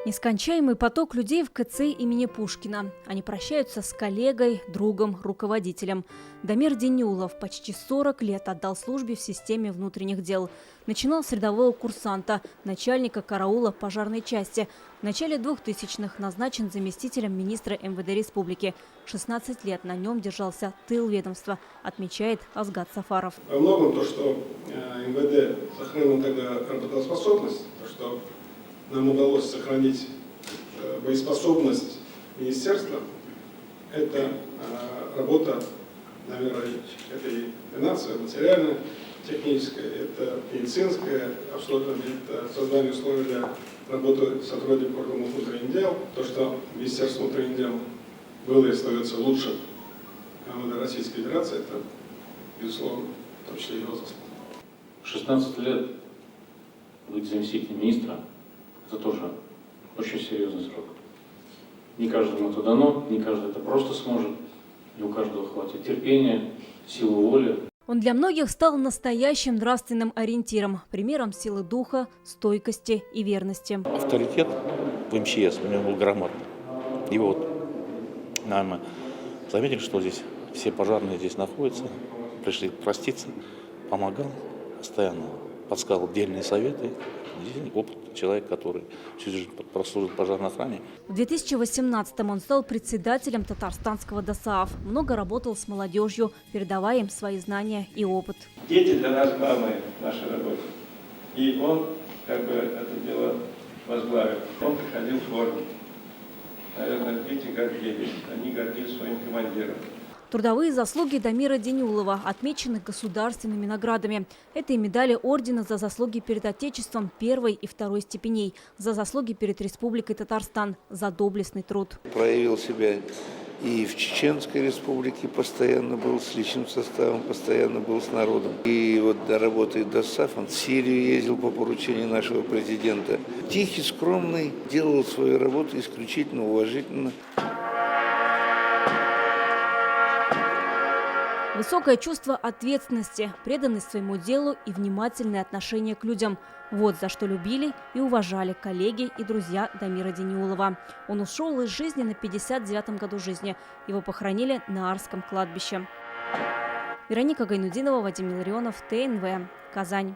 Нескончаемый поток людей в КЦ имени Пушкина. Они прощаются с коллегой, другом, руководителем. Дамир Денюлов почти 40 лет отдал службе в системе внутренних дел. Начинал с рядового курсанта, начальника караула пожарной части. В начале 2000-х назначен заместителем министра МВД республики. 16 лет на нем держался тыл ведомства, отмечает Азгат Сафаров. Во многом то, что МВД сохранила тогда работоспособность, то, что нам удалось сохранить боеспособность министерства, это работа, наверное, это и финансовая, материальная, техническая, это медицинская обслуживание, это создание условий для работы сотрудников органов внутренних дел. То, что Министерство внутренних дел было и остается лучшим МВД Российской Федерации, это, безусловно, в том числе его заслуга. 16 лет быть заместителем министра – это тоже очень серьезный срок. Не каждому это дано, не каждый это просто сможет, не у каждого хватит терпения, силы воли. Он для многих стал настоящим нравственным ориентиром, примером силы духа, стойкости и верности. Авторитет в МЧС у него был громадный. И вот, наверное, заметили, что здесь все пожарные здесь находятся, пришли проститься, помогал постоянно, подсказывал дельные советы. Здесь опыт человек, который всю жизнь прослужил в пожарной охране. В 2018-м он стал председателем татарстанского ДОСААФ. Много работал с молодежью, передавая им свои знания и опыт. Дети для нас главные в нашей работе. И он это дело возглавил. Он приходил в форме. Наверное, дети гордились. Они гордились своим командиром. Трудовые заслуги Дамира Денюлова отмечены государственными наградами. Это и медали ордена за заслуги перед Отечеством первой и второй степеней, за заслуги перед Республикой Татарстан, за доблестный труд. Проявил себя и в Чеченской республике, постоянно был с личным составом, постоянно был с народом. И вот до работы ДОСААФ он в Сирию ездил по поручению нашего президента. Тихий, скромный, делал свою работу исключительно уважительно. Высокое чувство ответственности, преданность своему делу и внимательное отношение к людям. Вот за что любили и уважали коллеги и друзья Дамира Денюлова. Он ушел из жизни на 59-м году жизни. Его похоронили на Арском кладбище. Вероника Гайнудинова, Вадим Милларионов, ТНВ, Казань.